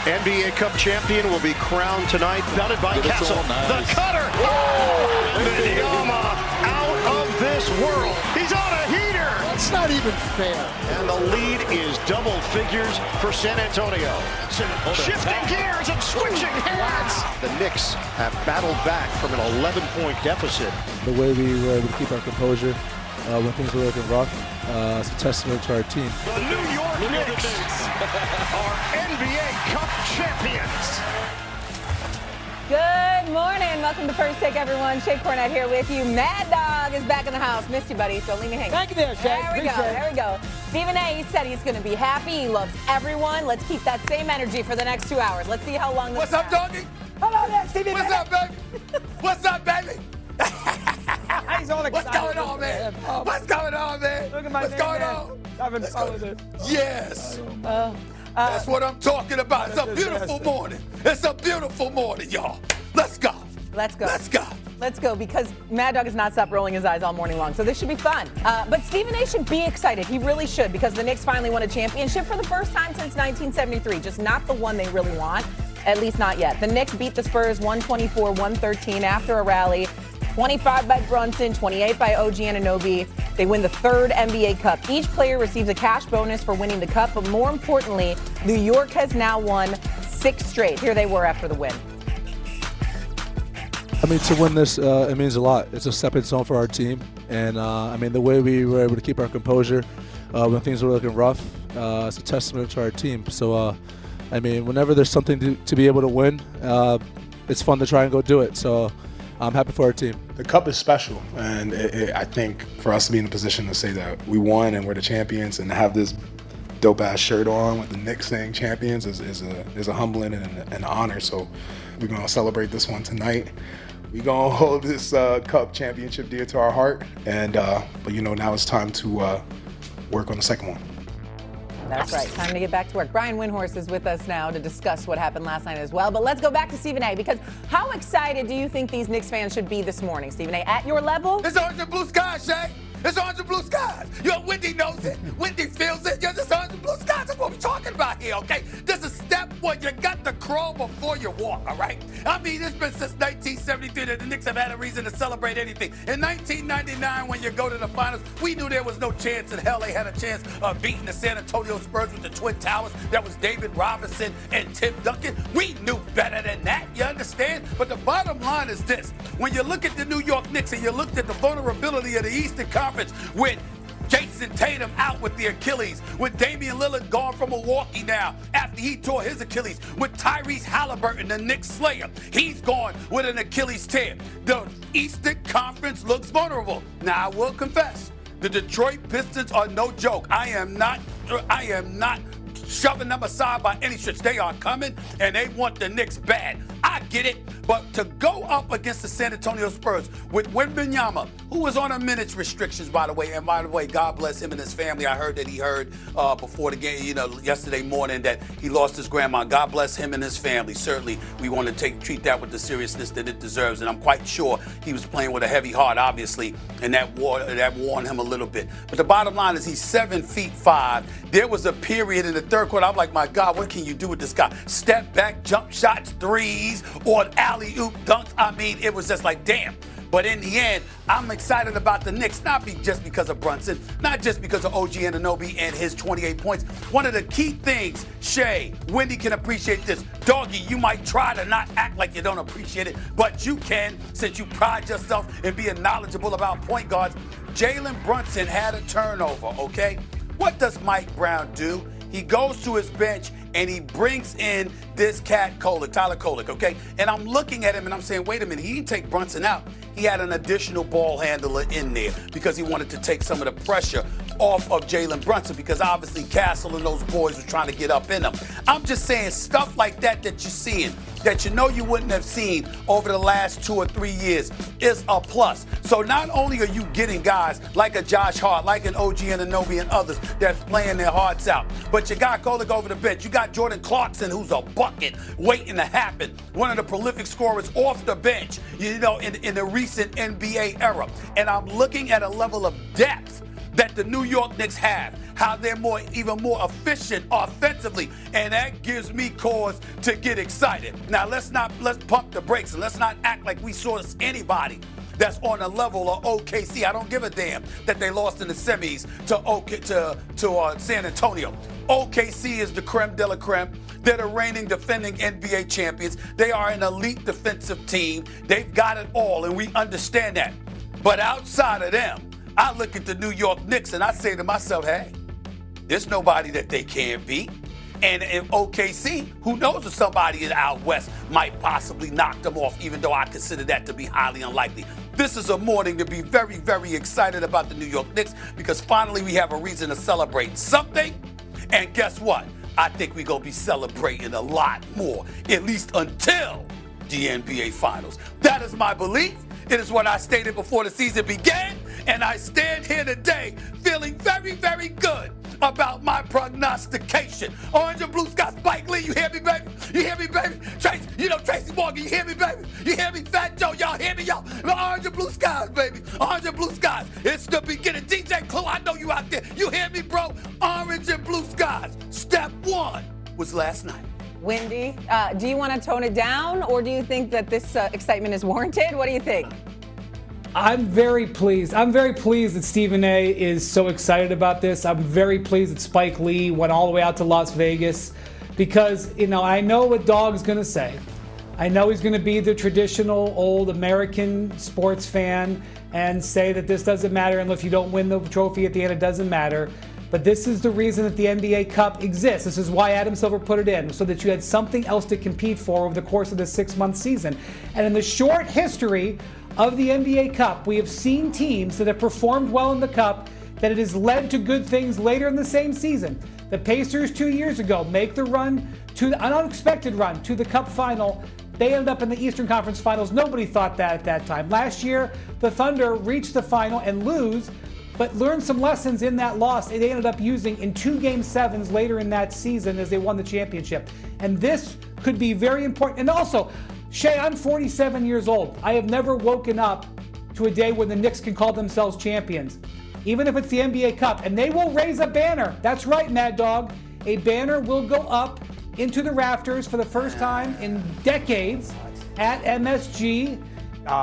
NBA Cup champion will be crowned tonight, belted by Castle. Nice. The cutter! Oh! Windhorst out of this world. He's on a heater! That's not even fair. And the lead is double figures for San Antonio. Shifting gears and switching hands. The Knicks have battled back from an 11-point deficit. The way we were able to keep our composure when things were looking rough, it's a testament to our team. The New York Knicks are NBA Cup champions. Good morning. Welcome to First Take, everyone. Shay Cornett here with you. Mad Dog is back in the house. Missed you, buddy. Don't leave me hanging. Thank you there, Shay. There we go. Stephen A. He said he's going to be happy. He loves everyone. Let's keep that same energy for the next 2 hours. Let's see how long this What's up, doggy? Hello there, Stevie. What's up, baby? What's up, baby? He's all excited. What's going on, man? What's going on, man? Look at my What's name, going man. on? Having fun with it. Yes. That's what I'm talking about. It's a beautiful morning. It's a beautiful morning, y'all. Let's go. Let's go. Let's go. Let's go, because Mad Dog has not stopped rolling his eyes all morning long, so this should be fun. But Stephen A. should be excited. He really should, because the Knicks finally won a championship for the first time since 1973. Just not the one they really want, at least not yet. The Knicks beat the Spurs 124-113 after a rally. 25 by Brunson, 28 by OG Anunoby. They win the third NBA Cup. Each player receives a cash bonus for winning the Cup, but more importantly, New York has now won 6 straight. Here they were after the win. I mean, to win this, it means a lot. It's a stepping stone for our team. And, I mean, the way we were able to keep our composure when things were looking rough, it's a testament to our team. So, I mean, whenever there's something to be able to win, it's fun to try and go do it. So I'm happy for our team. The Cup is special, and I think for us to be in a position to say that we won and we're the champions and to have this dope-ass shirt on with the Knicks saying champions is a humbling and an honor. So we're going to celebrate this one tonight. We're going to hold this Cup championship dear to our heart, and but you know, now it's time to work on the second one. That's right. Time to get back to work. Brian Windhorst is with us now to discuss what happened last night as well. But let's go back to Stephen A. Because how excited do you think these Knicks fans should be this morning, Stephen A.? At your level? It's orange and blue skies, Shay. It's orange and blue skies. Yo, Wendy knows it. Wendy feels it. Yo, it's orange and blue skies. That's what we're talking about here, okay? This is step one. You got to crawl before you walk, all right? I mean, it's been since 1973 that the Knicks have had a reason to celebrate anything. In 1999, when you go to the finals, we knew there was no chance in hell they had a chance of beating the San Antonio Spurs with the Twin Towers. That was David Robinson and Tim Duncan. We knew better than that, you understand? But the bottom line is this. When you look at the New York Knicks and you looked at the vulnerability of the Eastern Conference with Jason Tatum out with the Achilles, with Damian Lillard gone from Milwaukee now after he tore his Achilles, with Tyrese Halliburton, the Knicks slayer, he's gone with an Achilles tear. The Eastern Conference looks vulnerable. Now, I will confess, the Detroit Pistons are no joke. I am not shoving them aside by any stretch. They are coming, and they want the Knicks bad. I get it, but to go up against the San Antonio Spurs with Wembanyama, who was on a minutes restrictions, by the way, and by the way, God bless him and his family. I heard that he heard before the game, yesterday morning that he lost his grandma. God bless him and his family. Certainly, we want to treat that with the seriousness that it deserves, and I'm quite sure he was playing with a heavy heart, obviously, and that warned him a little bit. But the bottom line is he's 7'5". There was a period in the third quarter, I'm like, my God, what can you do with this guy? Step back, jump shots, threes, or alley-oop dunks. I mean, it was just like, damn. But in the end, I'm excited about the Knicks, not just because of Brunson, not just because of OG Anunoby and his 28 points. One of the key things, Shay, Wendy can appreciate this. Doggy, you might try to not act like you don't appreciate it, but you can, since you pride yourself in being knowledgeable about point guards. Jalen Brunson had a turnover, okay? What does Mike Brown do? He goes to his bench and he brings in this cat, Tyler Kolek, okay? And I'm looking at him and I'm saying, wait a minute, he didn't take Brunson out. He had an additional ball handler in there because he wanted to take some of the pressure off of Jalen Brunson, because obviously Castle and those boys were trying to get up in him. I'm just saying stuff like that you're seeing, that you know you wouldn't have seen over the last 2 or 3 years, is a plus. So not only are you getting guys like a Josh Hart, like an OG Anunoby and others that's playing their hearts out, but you got Kolek over the bench. You got Jordan Clarkson, who's a bucket waiting to happen, one of the prolific scorers off the bench, in the recent NBA era. And I'm looking at a level of depth that the New York Knicks have, how they're even more efficient offensively, and that gives me cause to get excited. Now let's pump the brakes and let's not act like we saw anybody that's on the level of OKC. I don't give a damn that they lost in the semis to San Antonio. OKC is the creme de la creme. They're the reigning, defending NBA champions. They are an elite defensive team. They've got it all, and we understand that. But outside of them, I look at the New York Knicks and I say to myself, hey, there's nobody that they can't beat. And in OKC, who knows if somebody out west might possibly knock them off, even though I consider that to be highly unlikely. This is a morning to be very, very excited about the New York Knicks because finally we have a reason to celebrate something. And guess what? I think we're going to be celebrating a lot more, at least until the NBA Finals. That is my belief. It is what I stated before the season began. And I stand here today feeling very, very good about my prognostication. Orange and blue sky, Spike Lee, you hear me, baby? You hear me, baby? Tracy Morgan, you hear me, baby? You hear me, Fat Joe? Y'all hear me, y'all? Orange and blue skies, baby. Orange and blue skies. It's the beginning. DJ Clue, I know you out there. You hear me, bro? Orange and blue skies. Step one was last night. Wendy, do you want to tone it down, or do you think that this excitement is warranted? What do you think? I'm very pleased. I'm very pleased that Stephen A. is so excited about this. I'm very pleased that Spike Lee went all the way out to Las Vegas because, I know what Dog's going to say. I know he's going to be the traditional old American sports fan and say that this doesn't matter, and if you don't win the trophy at the end, it doesn't matter. But this is the reason that the NBA Cup exists. This is why Adam Silver put it in, so that you had something else to compete for over the course of the 6-month season. And in the short history of the NBA Cup, we have seen teams that have performed well in the Cup that it has led to good things later in the same season. The Pacers 2 years ago make the run to an unexpected run to the Cup final. They ended up in the Eastern Conference Finals. Nobody thought that at that time. Last year, the Thunder reached the final and lose, but learned some lessons in that loss they ended up using in 2 Game 7s later in that season as they won the championship. And this could be very important. And also, Shay, I'm 47 years old. I have never woken up to a day when the Knicks can call themselves champions, even if it's the NBA Cup. And they will raise a banner. That's right, Mad Dog. A banner will go up into the rafters for the first time in decades at MSG.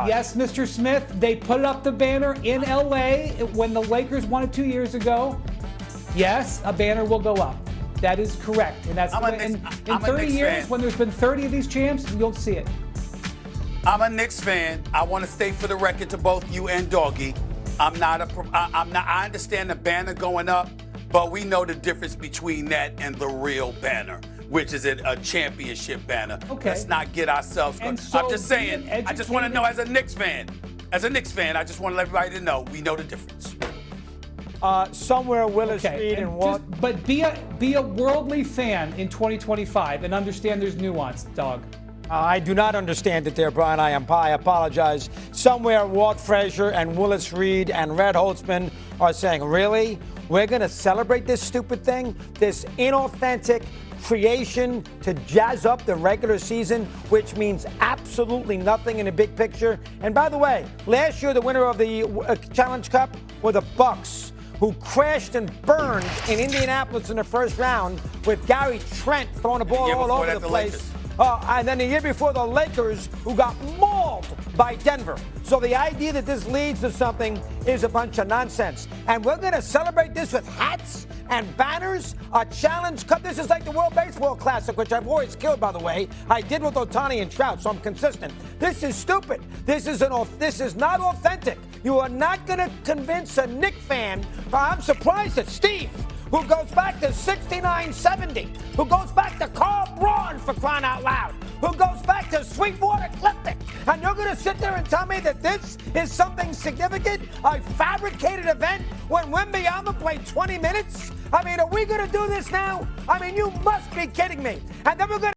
Yes, Mr. Smith, they put up the banner in LA when the Lakers won it 2 years ago. Yes, a banner will go up. That is correct. And that's in 30 years, fan. When there's been 30 of these champs, you'll see it. I'm a Knicks fan. I want to state for the record to both you and Doggy, I understand the banner going up, but we know the difference between that and the real banner, which is a championship banner. Okay. Let's not get ourselves going. So I'm just saying, I just want to know as a Knicks fan, I just want to let everybody to know we know the difference. Somewhere Willis Reed and what? But be a worldly fan in 2025 and understand there's nuance, Dog. I do not understand it there, Brian. I apologize. Somewhere Walt Frazier and Willis Reed and Red Holtzman are saying, really? We're going to celebrate this stupid thing? This inauthentic creation to jazz up the regular season, which means absolutely nothing in the big picture. And by the way, last year the winner of the Challenge Cup were the Bucks, who crashed and burned in Indianapolis in the first round with Gary Trent throwing the ball all over the place. And then the year before, the Lakers, who got mauled by Denver. So the idea that this leads to something is a bunch of nonsense. And we're going to celebrate this with hats and banners, a Challenge Cup. This is like the World Baseball Classic, which I've always killed, by the way. I did with Ohtani and Trout, so I'm consistent. This is stupid. This is not authentic. You are not going to convince a Knicks fan. I'm surprised at Steve, who goes back to 69-70, who goes back to Carl Braun, for crying out loud, who goes back to Sweetwater Clippick. And you're going to sit there and tell me that this is something significant, a fabricated event, when Wembanyama played 20 minutes? I mean, are we going to do this now? I mean, you must be kidding me. And then we're going to